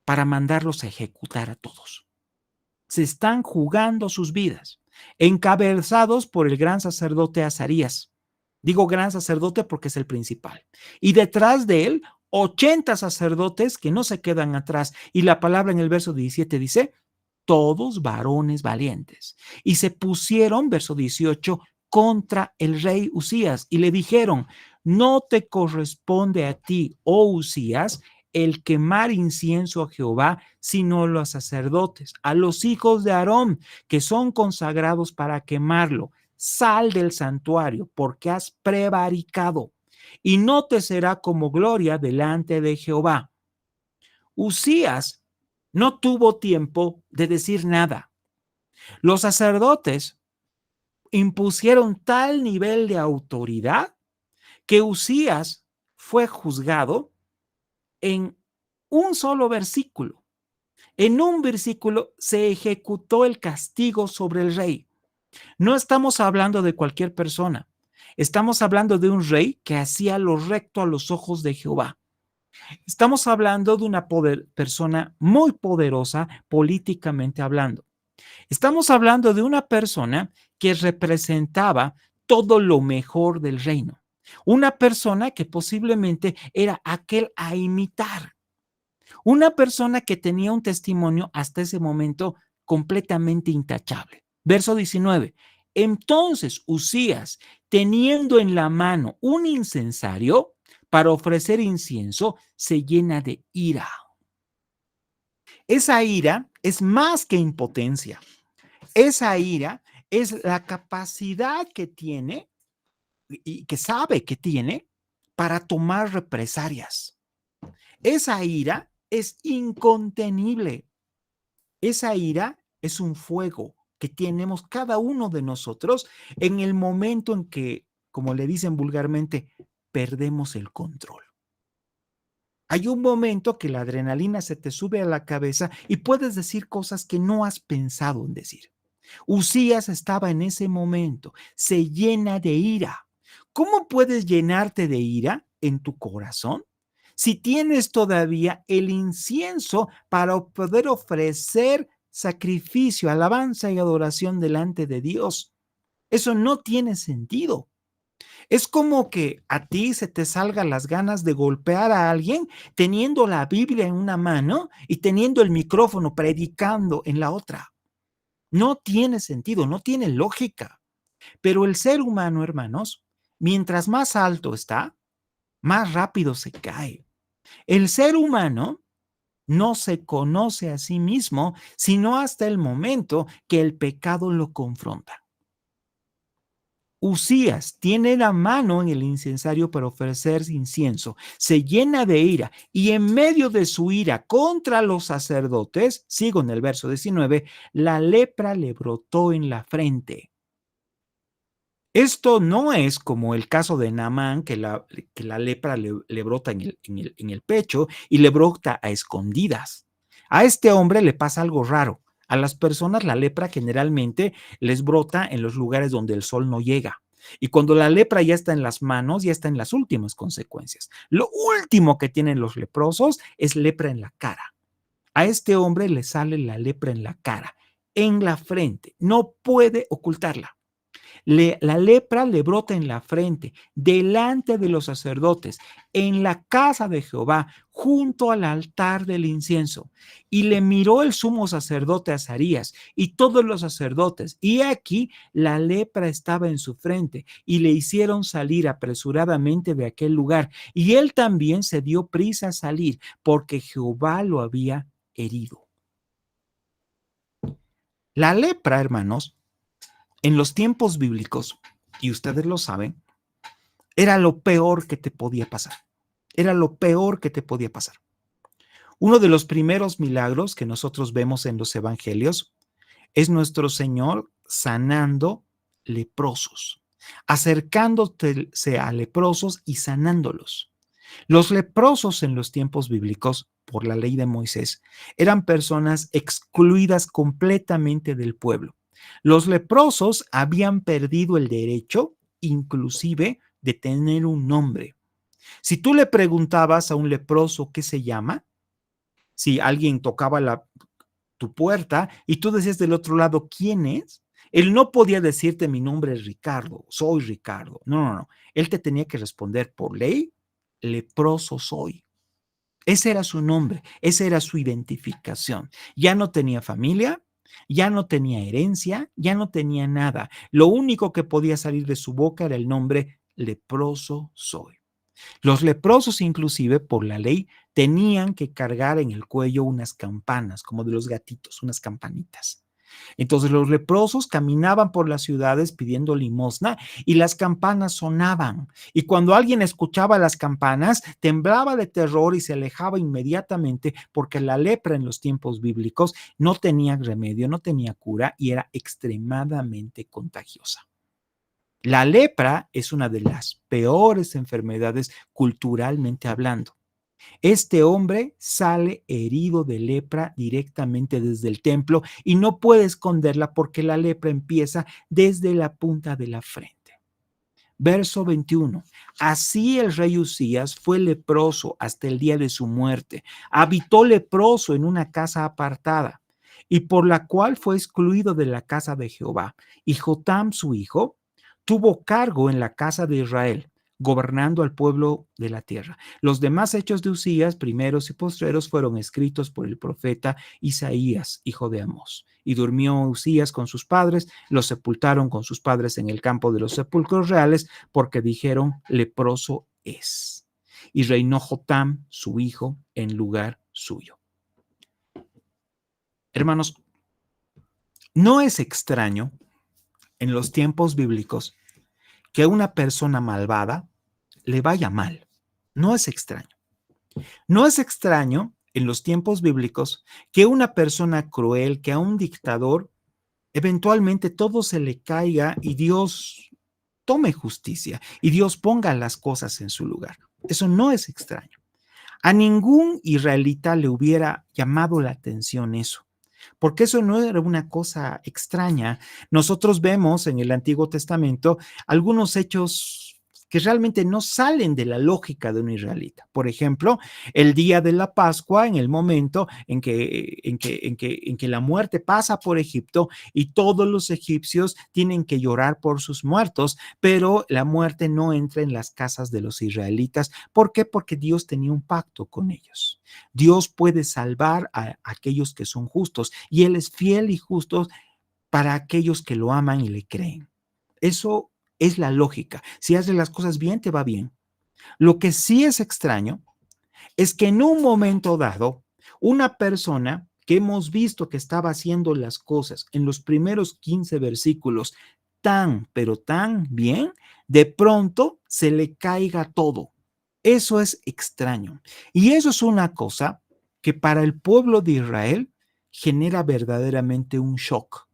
para mandarlos a ejecutar a todos. Se están jugando sus vidas, encabezados por el gran sacerdote Azarías. Digo gran sacerdote porque es el principal. Y detrás de él, 80 sacerdotes que no se quedan atrás. Y la palabra en el verso 17 dice, todos varones valientes. Y se pusieron, verso 18, contra el rey Usías y le dijeron, no te corresponde a ti, oh Usías, el quemar incienso a Jehová, sino a los sacerdotes, a los hijos de Aarón, que son consagrados para quemarlo. Sal del santuario, porque has prevaricado, y no te será como gloria delante de Jehová. Usías no tuvo tiempo de decir nada. Los sacerdotes impusieron tal nivel de autoridad que Usías fue juzgado en un solo versículo. En un versículo se ejecutó el castigo sobre el rey. No estamos hablando de cualquier persona. Estamos hablando de un rey que hacía lo recto a los ojos de Jehová. Estamos hablando de una persona muy poderosa políticamente hablando. Estamos hablando de una persona que representaba todo lo mejor del reino. Una persona que posiblemente era aquel a imitar. Una persona que tenía un testimonio hasta ese momento completamente intachable. Verso 19. Entonces Usías, teniendo en la mano un incensario para ofrecer incienso, se llena de ira. Esa ira es más que impotencia. Esa ira es la capacidad que tiene y que sabe que tiene para tomar represalias. Esa ira es incontenible. Esa ira es un fuego que tenemos cada uno de nosotros en el momento en que, como le dicen vulgarmente, perdemos el control. Hay un momento que la adrenalina se te sube a la cabeza y puedes decir cosas que no has pensado en decir. Usías estaba en ese momento, se llena de ira. ¿Cómo puedes llenarte de ira en tu corazón si tienes todavía el incienso para poder ofrecer sacrificio, alabanza y adoración delante de Dios. Eso no tiene sentido. Es como que a ti se te salgan las ganas de golpear a alguien teniendo la Biblia en una mano y teniendo el micrófono predicando en la otra. No tiene sentido, no tiene lógica. Pero el ser humano, hermanos, mientras más alto está, más rápido se cae. El ser humano no se conoce a sí mismo, sino hasta el momento que el pecado lo confronta. Usías tiene la mano en el incensario para ofrecer incienso, se llena de ira y en medio de su ira contra los sacerdotes, sigo en el verso 19, la lepra le brotó en la frente. Esto no es como el caso de Naamán, que la lepra le brota en el pecho y le brota a escondidas. A este hombre le pasa algo raro. A las personas la lepra generalmente les brota en los lugares donde el sol no llega. Y cuando la lepra ya está en las manos, ya está en las últimas consecuencias. Lo último que tienen los leprosos es lepra en la cara. A este hombre le sale la lepra en la cara, en la frente. No puede ocultarla. La lepra le brota en la frente, delante de los sacerdotes, en la casa de Jehová, junto al altar del incienso. Y le miró el sumo sacerdote Azarías y todos los sacerdotes, y aquí la lepra estaba en su frente, y le hicieron salir apresuradamente de aquel lugar. Y él también se dio prisa a salir, porque Jehová lo había herido. La lepra, hermanos, en los tiempos bíblicos, y ustedes lo saben, era lo peor que te podía pasar. Era lo peor que te podía pasar. Uno de los primeros milagros que nosotros vemos en los evangelios es nuestro Señor sanando leprosos, acercándose a leprosos y sanándolos. Los leprosos en los tiempos bíblicos, por la ley de Moisés, eran personas excluidas completamente del pueblo. Los leprosos habían perdido el derecho, inclusive, de tener un nombre. Si tú le preguntabas a un leproso qué se llama, si alguien tocaba tu puerta y tú decías del otro lado quién es, él no podía decirte mi nombre es Ricardo, soy Ricardo. No, no, no. Él te tenía que responder por ley, leproso soy. Ese era su nombre, esa era su identificación. Ya no tenía familia, ya no tenía herencia, ya no tenía nada. Lo único que podía salir de su boca era el nombre leproso soy. Los leprosos, inclusive, por la ley, tenían que cargar en el cuello unas campanas, como de los gatitos, unas campanitas. Entonces los leprosos caminaban por las ciudades pidiendo limosna y las campanas sonaban. Y cuando alguien escuchaba las campanas, temblaba de terror y se alejaba inmediatamente porque la lepra en los tiempos bíblicos no tenía remedio, no tenía cura y era extremadamente contagiosa. La lepra es una de las peores enfermedades culturalmente hablando. Este hombre sale herido de lepra directamente desde el templo y no puede esconderla porque la lepra empieza desde la punta de la frente. Verso 21. Así el rey Usías fue leproso hasta el día de su muerte. Habitó leproso en una casa apartada y por la cual fue excluido de la casa de Jehová. Y Jotam, su hijo, tuvo cargo en la casa de Israel, gobernando al pueblo de la tierra. Los demás hechos de Usías, primeros y postreros, fueron escritos por el profeta Isaías, hijo de Amós. Y durmió Usías con sus padres, los sepultaron con sus padres en el campo de los sepulcros reales, porque dijeron, leproso es. Y reinó Jotam, su hijo, en lugar suyo. Hermanos, no es extraño en los tiempos bíblicos que a una persona malvada le vaya mal. No es extraño. No es extraño en los tiempos bíblicos que una persona cruel, que a un dictador, eventualmente todo se le caiga y Dios tome justicia y Dios ponga las cosas en su lugar. Eso no es extraño. A ningún israelita le hubiera llamado la atención eso, porque eso no era una cosa extraña. Nosotros vemos en el Antiguo Testamento algunos hechos que realmente no salen de la lógica de un israelita. Por ejemplo, el día de la Pascua, en el momento en que la muerte pasa por Egipto y todos los egipcios tienen que llorar por sus muertos, pero la muerte no entra en las casas de los israelitas. ¿Por qué? Porque Dios tenía un pacto con ellos. Dios puede salvar a aquellos que son justos y Él es fiel y justo para aquellos que lo aman y le creen. Eso es la lógica. Si haces las cosas bien, te va bien. Lo que sí es extraño es que en un momento dado, una persona que hemos visto que estaba haciendo las cosas en los primeros 15 versículos tan, pero tan bien, de pronto se le caiga todo. Eso es extraño. Y eso es una cosa que para el pueblo de Israel genera verdaderamente un shock.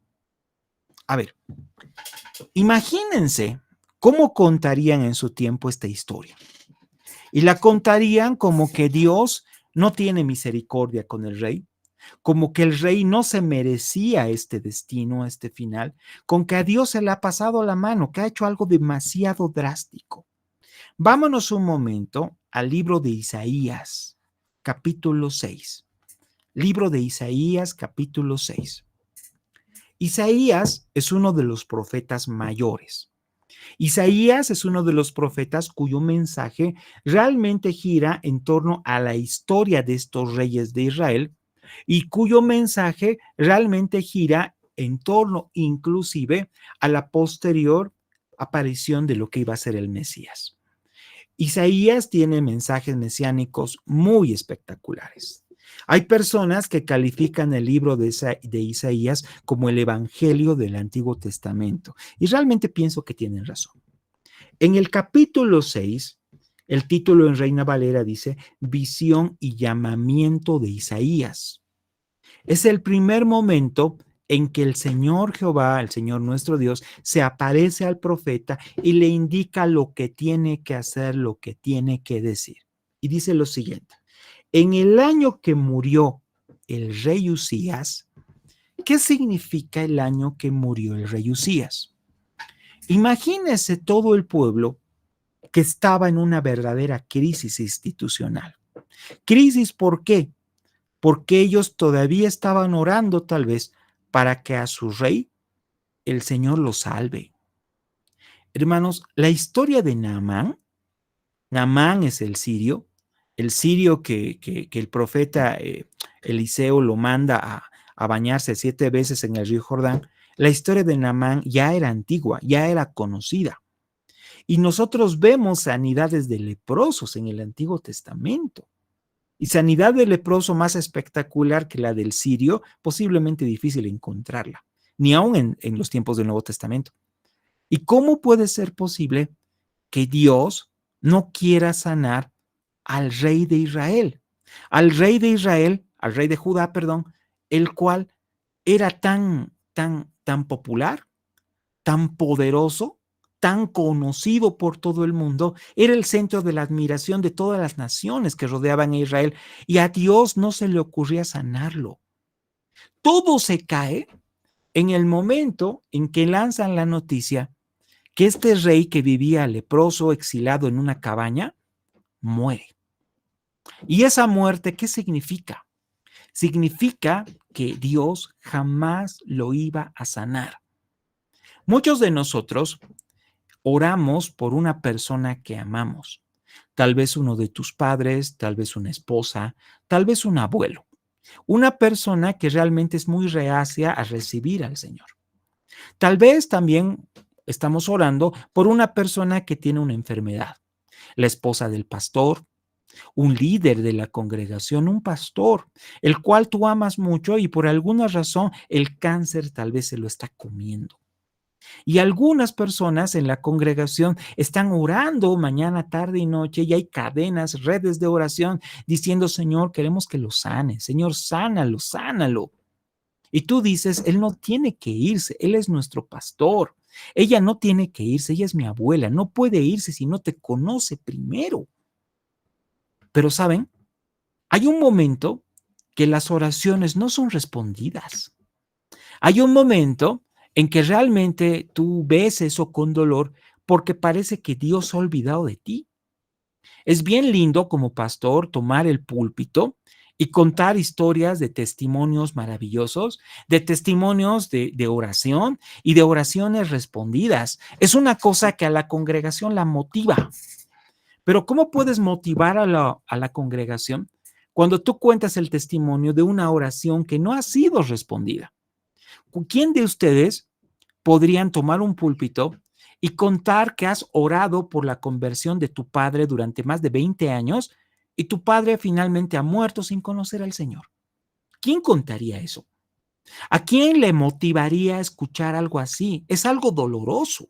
A ver, imagínense cómo contarían en su tiempo esta historia. Y la contarían como que Dios no tiene misericordia con el rey, como que el rey no se merecía este destino, este final, con que a Dios se le ha pasado la mano, que ha hecho algo demasiado drástico. Vámonos un momento al libro de Isaías, capítulo 6. Libro de Isaías, capítulo 6. Isaías es uno de los profetas mayores. Isaías es uno de los profetas cuyo mensaje realmente gira en torno a la historia de estos reyes de Israel y cuyo mensaje realmente gira en torno inclusive a la posterior aparición de lo que iba a ser el Mesías. Isaías tiene mensajes mesiánicos muy espectaculares. Hay personas que califican el libro de Isaías como el Evangelio del Antiguo Testamento y realmente pienso que tienen razón. En el capítulo 6, el título en Reina Valera dice Visión y llamamiento de Isaías. Es el primer momento en que el Señor Jehová, el Señor nuestro Dios, se aparece al profeta y le indica lo que tiene que hacer, lo que tiene que decir. Y dice lo siguiente: en el año que murió el rey Usías, ¿qué significa el año que murió el rey Usías? Imagínese todo el pueblo que estaba en una verdadera crisis institucional. ¿Crisis por qué? Porque ellos todavía estaban orando tal vez para que a su rey el Señor lo salve. Hermanos, la historia de Naamán es el sirio que el profeta Eliseo lo manda a bañarse 7 veces en el río Jordán. La historia de Naamán ya era antigua, ya era conocida. Y nosotros vemos sanidades de leprosos en el Antiguo Testamento. Y sanidad de leproso más espectacular que la del sirio, posiblemente difícil encontrarla, ni aún en los tiempos del Nuevo Testamento. ¿Y cómo puede ser posible que Dios no quiera sanar al rey de Israel? Al rey de Israel, al rey de Judá, perdón, el cual era tan popular, tan poderoso, tan conocido por todo el mundo, era el centro de la admiración de todas las naciones que rodeaban a Israel y a Dios no se le ocurría sanarlo. Todo se cae en el momento en que lanzan la noticia que este rey que vivía leproso, exilado en una cabaña, muere. ¿Y esa muerte qué significa? Significa que Dios jamás lo iba a sanar. Muchos de nosotros oramos por una persona que amamos, tal vez uno de tus padres, tal vez una esposa, tal vez un abuelo, una persona que realmente es muy reacia a recibir al Señor. Tal vez también estamos orando por una persona que tiene una enfermedad, la esposa del pastor, un líder de la congregación, un pastor, el cual tú amas mucho y por alguna razón el cáncer tal vez se lo está comiendo. Y algunas personas en la congregación están orando mañana, tarde y noche y hay cadenas, redes de oración diciendo, Señor, queremos que lo sane. Señor, sánalo, sánalo. Y tú dices, Él no tiene que irse, Él es nuestro pastor. Ella no tiene que irse, ella es mi abuela. No puede irse si no te conoce primero. Pero ¿saben? Hay un momento que las oraciones no son respondidas. Hay un momento en que realmente tú ves eso con dolor porque parece que Dios se ha olvidado de ti. Es bien lindo como pastor tomar el púlpito y contar historias de testimonios maravillosos, de testimonios de oración y de oraciones respondidas. Es una cosa que a la congregación la motiva. Pero ¿cómo puedes motivar a la congregación cuando tú cuentas el testimonio de una oración que no ha sido respondida? ¿Quién de ustedes podrían tomar un púlpito y contar que has orado por la conversión de tu padre durante más de 20 años y tu padre finalmente ha muerto sin conocer al Señor? ¿Quién contaría eso? ¿A quién le motivaría a escuchar algo así? Es algo doloroso.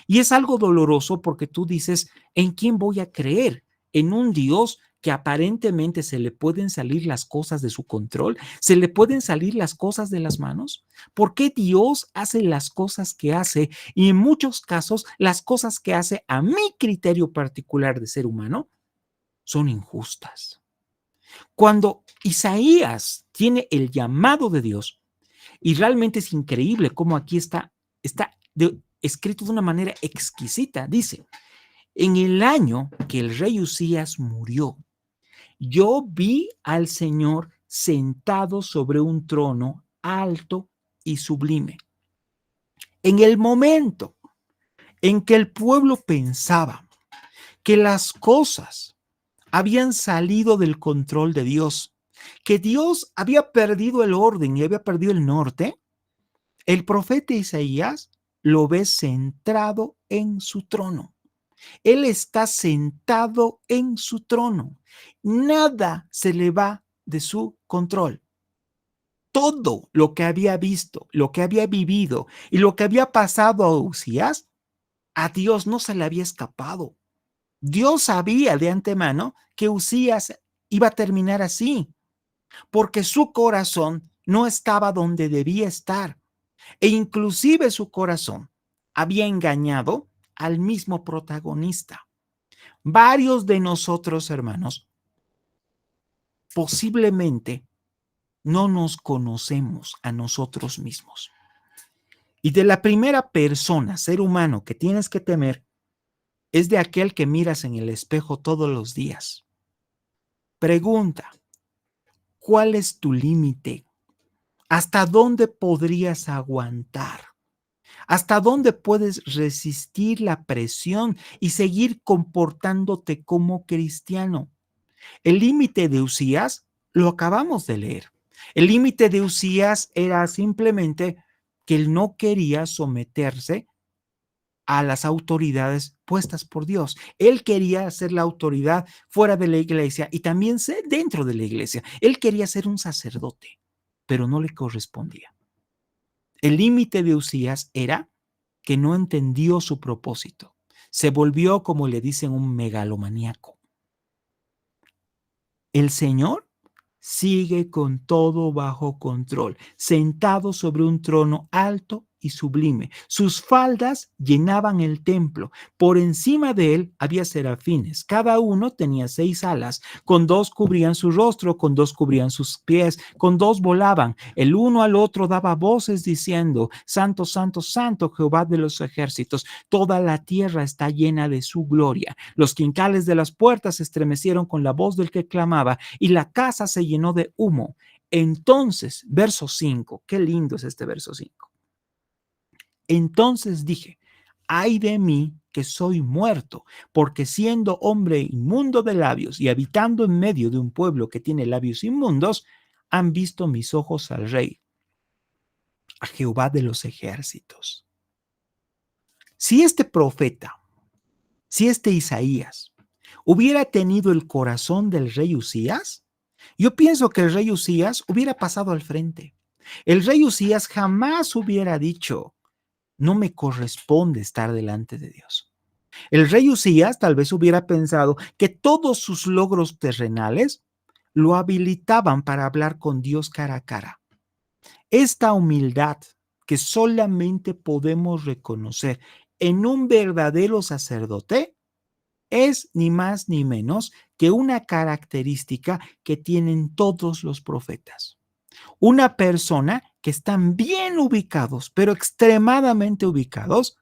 Y es algo doloroso porque tú dices, ¿en quién voy a creer? ¿En un Dios que aparentemente se le pueden salir las cosas de su control? ¿Se le pueden salir las cosas de las manos? ¿Por qué Dios hace las cosas que hace? Y en muchos casos, las cosas que hace a mi criterio particular de ser humano son injustas. Cuando Isaías tiene el llamado de Dios, y realmente es increíble cómo aquí escrito de una manera exquisita, dice, en el año que el rey Usías murió, yo vi al Señor sentado sobre un trono alto y sublime. En el momento en que el pueblo pensaba que las cosas habían salido del control de Dios, que Dios había perdido el orden y había perdido el norte, el profeta Isaías lo ve centrado en su trono. Él está sentado en su trono. Nada se le va de su control. Todo lo que había visto, lo que había vivido y lo que había pasado a Usías, a Dios no se le había escapado. Dios sabía de antemano que Usías iba a terminar así, porque su corazón no estaba donde debía estar. E inclusive su corazón había engañado al mismo protagonista. Varios de nosotros, hermanos, posiblemente no nos conocemos a nosotros mismos. Y de la primera persona, ser humano, que tienes que temer, es de aquel que miras en el espejo todos los días. Pregunta, ¿cuál es tu límite? ¿Hasta dónde podrías aguantar? ¿Hasta dónde puedes resistir la presión y seguir comportándote como cristiano? El límite de Usías lo acabamos de leer. El límite de Usías era simplemente que él no quería someterse a las autoridades puestas por Dios. Él quería ser la autoridad fuera de la iglesia y también ser dentro de la iglesia. Él quería ser un sacerdote, pero no le correspondía. El límite de Usías era que no entendió su propósito. Se volvió, como le dicen, un megalomaníaco. El Señor sigue con todo bajo control, sentado sobre un trono alto y sublime. Sus faldas llenaban el templo. Por encima de él había serafines. Cada uno tenía 6 alas. Con 2 cubrían su rostro, con 2 cubrían sus pies, con 2 volaban. El uno al otro daba voces diciendo, Santo, Santo, Santo, Jehová de los ejércitos. Toda la tierra está llena de su gloria. Los quincales de las puertas se estremecieron con la voz del que clamaba y la casa se llenó de humo. Entonces, verso 5, qué lindo es este verso 5. Entonces dije, ay de mí que soy muerto, porque siendo hombre inmundo de labios y habitando en medio de un pueblo que tiene labios inmundos, han visto mis ojos al Rey, a Jehová de los ejércitos. Si este profeta, si este Isaías hubiera tenido el corazón del rey Usías, yo pienso que el rey Usías hubiera pasado al frente. El rey Usías jamás hubiera dicho, no me corresponde estar delante de Dios. El rey Usías tal vez hubiera pensado que todos sus logros terrenales lo habilitaban para hablar con Dios cara a cara. Esta humildad que solamente podemos reconocer en un verdadero sacerdote es ni más ni menos que una característica que tienen todos los profetas. Una persona que están bien ubicados, pero extremadamente ubicados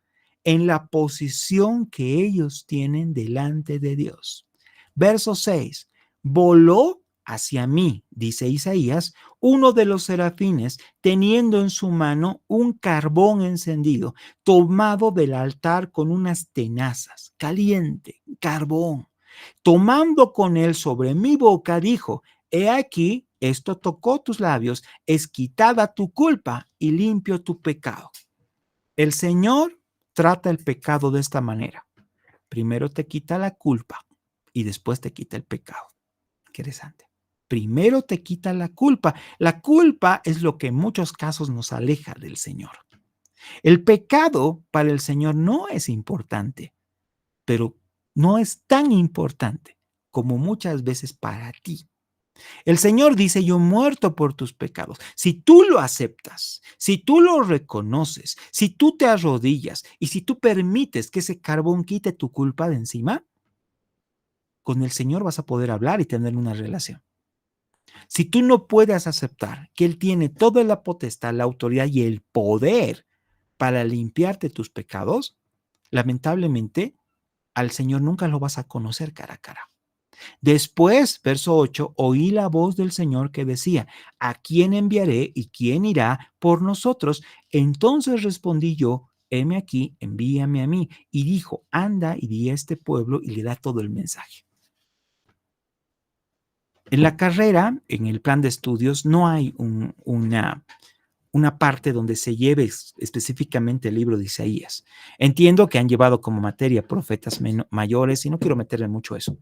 en la posición que ellos tienen delante de Dios. Verso 6. Voló hacia mí, dice Isaías, uno de los serafines, teniendo en su mano un carbón encendido, tomado del altar con unas tenazas, caliente, carbón. Tomando con él sobre mi boca, dijo: He aquí, esto tocó tus labios, es quitada tu culpa y limpio tu pecado. El Señor trata el pecado de esta manera. Primero te quita la culpa y después te quita el pecado. Interesante. Primero te quita la culpa. La culpa es lo que en muchos casos nos aleja del Señor. El pecado para el Señor no es importante, pero no es tan importante como muchas veces para ti. El Señor dice: yo he muerto por tus pecados. Si tú lo aceptas, si tú lo reconoces, si tú te arrodillas y si tú permites que ese carbón quite tu culpa de encima, con el Señor vas a poder hablar y tener una relación. Si tú no puedes aceptar que Él tiene toda la potestad, la autoridad y el poder para limpiarte tus pecados, lamentablemente al Señor nunca lo vas a conocer cara a cara. Después, verso 8, oí la voz del Señor que decía: ¿a quién enviaré y quién irá por nosotros? Entonces respondí yo: heme aquí, envíame a mí. Y dijo: anda y di a este pueblo, y le da todo el mensaje. En la carrera, en el plan de estudios, no hay una parte donde se lleve específicamente el libro de Isaías. Entiendo que han llevado como materia profetas mayores y no quiero meterle mucho eso.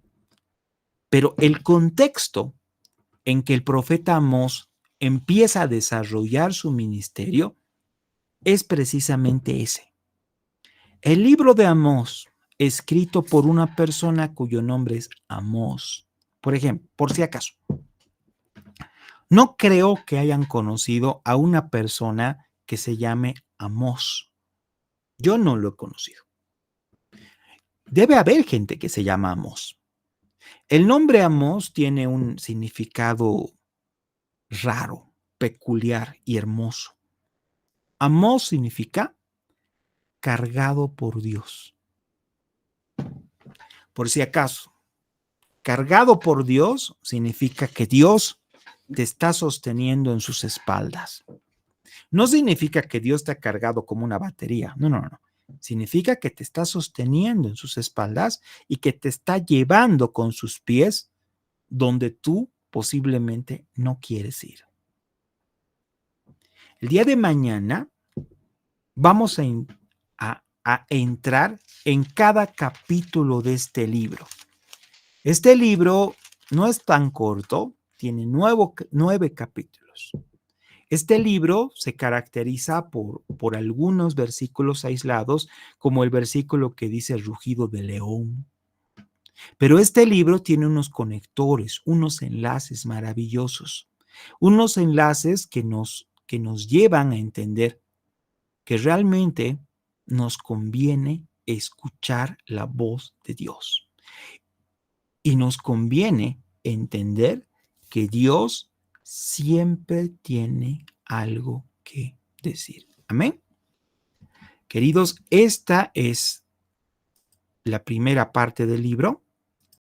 Pero el contexto en que el profeta Amós empieza a desarrollar su ministerio es precisamente ese. El libro de Amós, escrito por una persona cuyo nombre es Amós. Por ejemplo, por si acaso, no creo que hayan conocido a una persona que se llame Amós. Yo no lo he conocido. Debe haber gente que se llama Amós. El nombre Amós tiene un significado raro, peculiar y hermoso. Amós significa cargado por Dios. Por si acaso, cargado por Dios significa que Dios te está sosteniendo en sus espaldas. No significa que Dios te ha cargado como una batería. No, no, no. Significa que te está sosteniendo en sus espaldas y que te está llevando con sus pies donde tú posiblemente no quieres ir. El día de mañana vamos a entrar en cada capítulo de este libro. Este libro no es tan corto, tiene 9 capítulos. Este libro se caracteriza por algunos versículos aislados, como el versículo que dice rugido de león. Pero este libro tiene unos conectores, unos enlaces maravillosos, unos enlaces que nos llevan a entender que realmente nos conviene escuchar la voz de Dios. Y nos conviene entender que Dios siempre tiene algo que decir. Amén. Queridos, esta es la primera parte del libro.